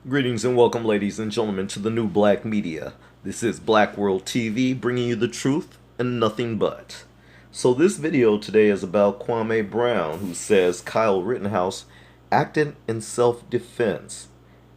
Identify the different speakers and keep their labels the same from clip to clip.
Speaker 1: Greetings and welcome, ladies and gentlemen, to the new Black Media. This is Black World TV, bringing you the truth and nothing but. So this video today is about Kwame Brown, who says Kyle Rittenhouse acted in self-defense.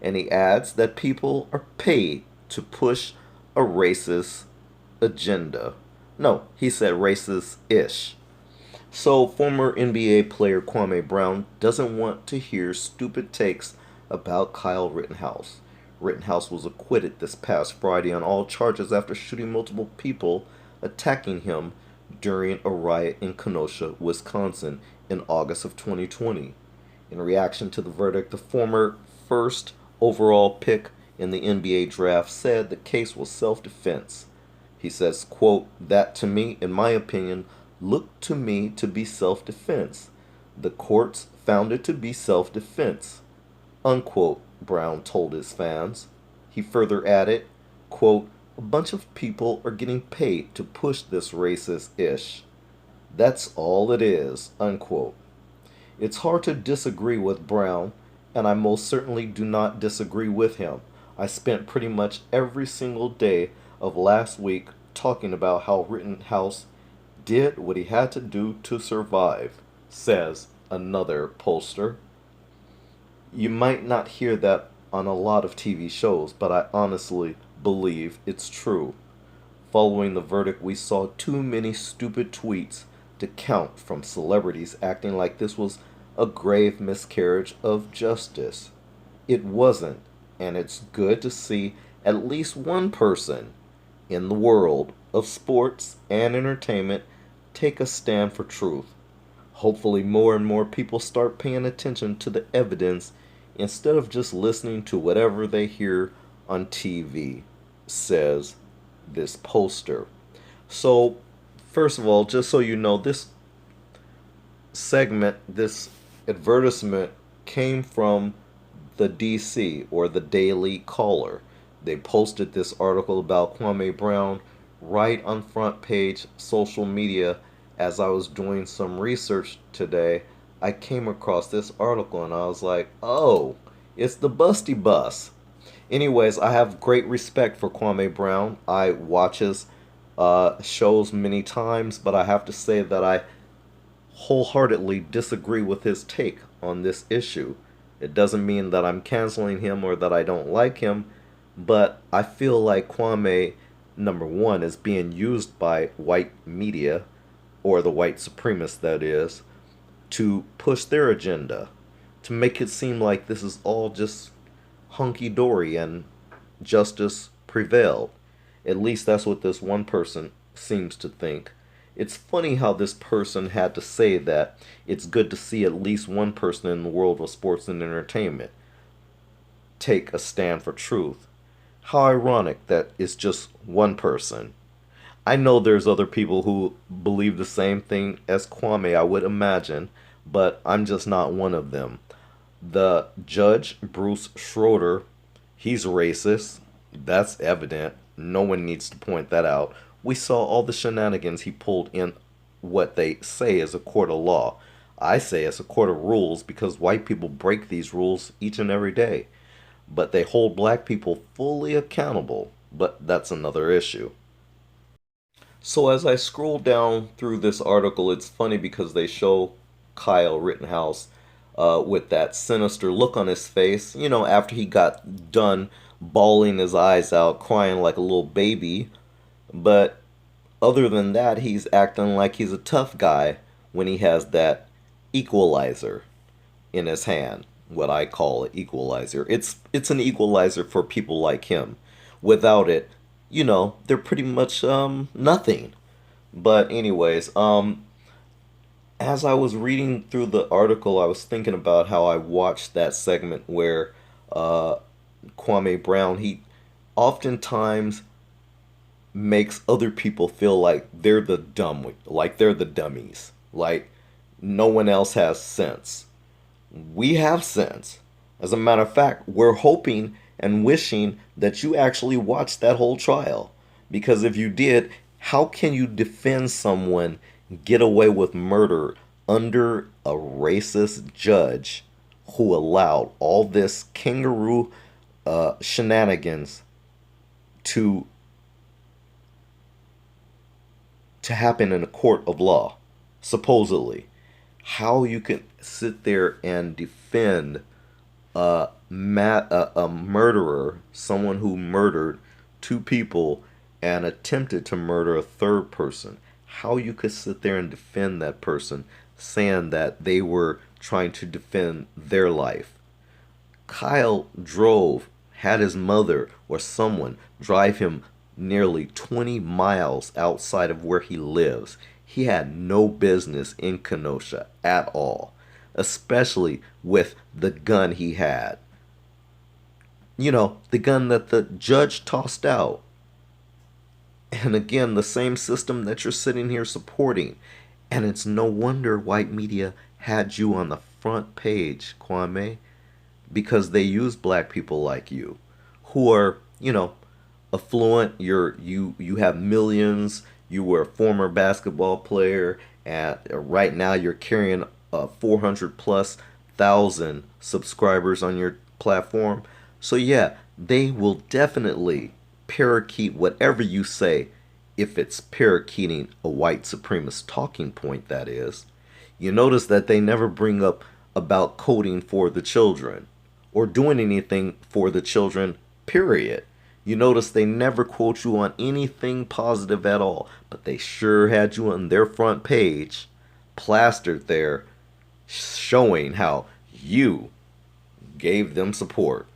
Speaker 1: And he adds that people are paid to push a racist agenda. No, he said racist-ish. So, former NBA player Kwame Brown doesn't want to hear stupid takes about Kyle Rittenhouse. Rittenhouse was acquitted this past Friday on all charges after shooting multiple people attacking him during a riot in Kenosha, Wisconsin in August of 2020. In reaction to the verdict, the former first overall pick in the NBA draft said the case was self-defense. He says, quote, "That to me, in my opinion, looked to me to be self-defense. The courts found it to be self-defense," unquote, Brown told his fans. He further added, quote, "A bunch of people are getting paid to push this racist-ish. That's all it is," unquote. It's hard to disagree with Brown, and I most certainly do not disagree with him. I spent pretty much every single day of last week talking about how Rittenhouse did what he had to do to survive, says another poster. You might not hear that on a lot of TV shows, but I honestly believe it's true. Following the verdict, we saw too many stupid tweets to count from celebrities acting like this was a grave miscarriage of justice. It wasn't, and it's good to see at least one person in the world of sports and entertainment take a stand for truth. Hopefully more and more people start paying attention to the evidence instead of just listening to whatever they hear on TV, says this poster. So, first of all, just so you know, this segment, this advertisement came from the DC, or the Daily Caller. They posted this article about Kwame Brown right on front page social media. As I was doing some research today, I came across this article and I was like, oh, it's the Busty Bus. Anyways, I have great respect for Kwame Brown. I watch his shows many times, but I have to say that I wholeheartedly disagree with his take on this issue. It doesn't mean that I'm canceling him or that I don't like him, but I feel like Kwame, number one, is being used by white media, or the white supremacists that is, to push their agenda, to make it seem like this is all just hunky-dory and justice prevailed. At least that's what this one person seems to think. It's funny how this person had to say that it's good to see at least one person in the world of sports and entertainment take a stand for truth. How ironic that it's just one person. I know there's other people who believe the same thing as Kwame, I would imagine, but I'm just not one of them. The judge, Bruce Schroeder, he's racist. That's evident. No one needs to point that out. We saw all the shenanigans he pulled in what they say is a court of law. I say it's a court of rules because white people break these rules each and every day. But they hold black people fully accountable. But that's another issue. So as I scroll down through this article, it's funny because they show Kyle Rittenhouse with that sinister look on his face, you know, after he got done bawling his eyes out, crying like a little baby. But other than that, he's acting like he's a tough guy when he has that equalizer in his hand, what I call an equalizer. It's an equalizer for people like him. Without it, you know, they're pretty much nothing. But anyways, as I was reading through the article, I was thinking about how I watched that segment where Kwame Brown, he oftentimes makes other people feel like they're the dumb, like they're the dummies, like no one else has sense. We have sense. As a matter of fact, we're hoping and wishing that you actually watched that whole trial. Because if you did, how can you defend someone get away with murder under a racist judge who allowed all this kangaroo shenanigans to happen in a court of law, supposedly. How you can sit there and defend a murderer, someone who murdered two people and attempted to murder a third person. How you could sit there and defend that person, saying that they were trying to defend their life. Kyle had his mother or someone drive him nearly 20 miles outside of where he lives. He had no business in Kenosha at all, especially with the gun he had. You know, the gun that the judge tossed out. And again, the same system that you're sitting here supporting. And it's no wonder white media had you on the front page, Kwame, because they use black people like you who are, affluent. You have millions. You were a former basketball player, and right now you're carrying 400 plus thousand subscribers on your platform. So yeah, they will definitely parakeet whatever you say if it's parakeeting a white supremacist talking point, that is. You notice that they never bring up about coding for the children or doing anything for the children, period. You notice they never quote you on anything positive at all, but they sure had you on their front page, plastered there, showing how you gave them support.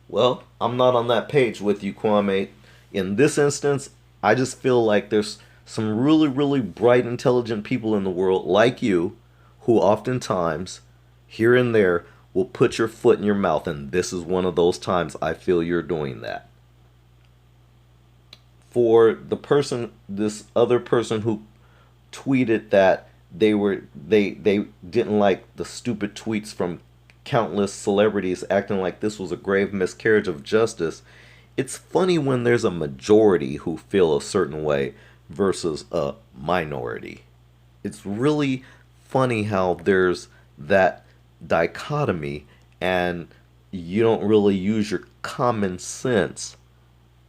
Speaker 1: Well, I'm not on that page with you, Kwame. In this instance, I just feel like there's some really, really bright, intelligent people in the world like you who oftentimes, here and there, will put your foot in your mouth, and this is one of those times I feel you're doing that. For this other person who tweeted that they didn't like the stupid tweets from countless celebrities acting like this was a grave miscarriage of justice. It's funny when there's a majority who feel a certain way versus a minority. It's really funny how there's that dichotomy and you don't really use your common sense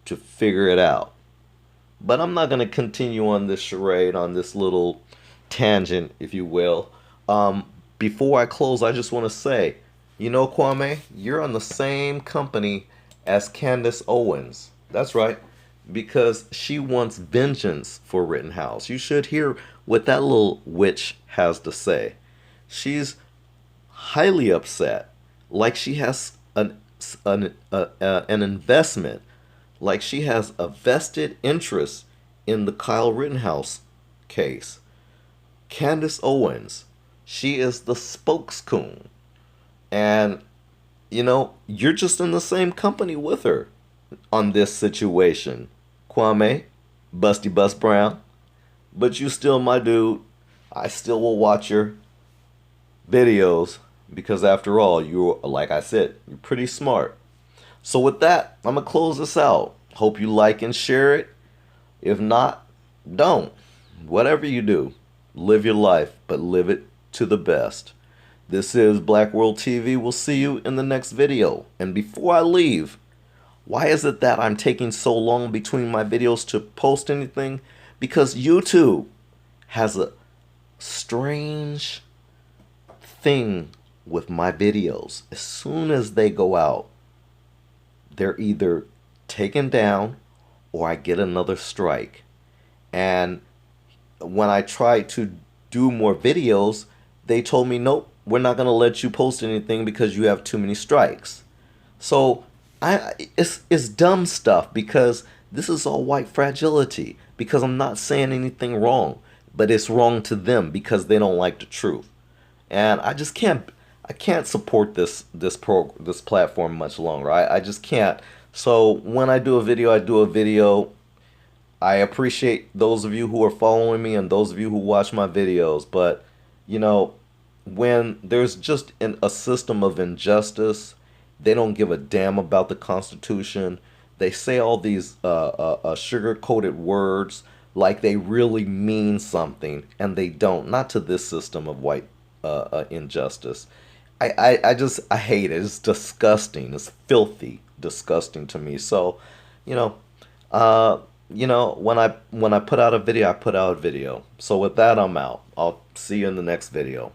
Speaker 1: to figure it out. But I'm not going to continue on this charade, on this little tangent, if you will. Before I close, I just want to say, Kwame, you're on the same company as Candace Owens. That's right, because she wants vengeance for Rittenhouse. You should hear what that little witch has to say. She's highly upset, like she has an investment, like she has a vested interest in the Kyle Rittenhouse case. Candace Owens, she is the spokescoon. And, you're just in the same company with her on this situation. Kwame, Busty Bust Brown. But you still my dude. I still will watch your videos because after all, like I said, you're pretty smart. So with that, I'm going to close this out. Hope you like and share it. If not, don't. Whatever you do, live your life, but live it to the best. This is Black World TV. We'll see you in the next video. And before I leave, why is it that I'm taking so long between my videos to post anything? Because YouTube has a strange thing with my videos. As soon as they go out, they're either taken down or I get another strike. And when I try to do more videos, they told me, nope, we're not going to let you post anything because you have too many strikes. So it's dumb stuff because this is all white fragility, because I'm not saying anything wrong, but it's wrong to them because they don't like the truth. And I can't support this platform much longer. I just can't. So when I do a video, I do a video. I appreciate those of you who are following me and those of you who watch my videos, but when there's just a system of injustice, they don't give a damn about the Constitution. They say all these sugar-coated words like they really mean something, and they don't. Not to this system of white injustice. I hate it. It's disgusting. It's filthy. disgusting to me. So, you know, uh, when I put out a video, I put out a video. So with that, I'm out. I'll see you in the next video.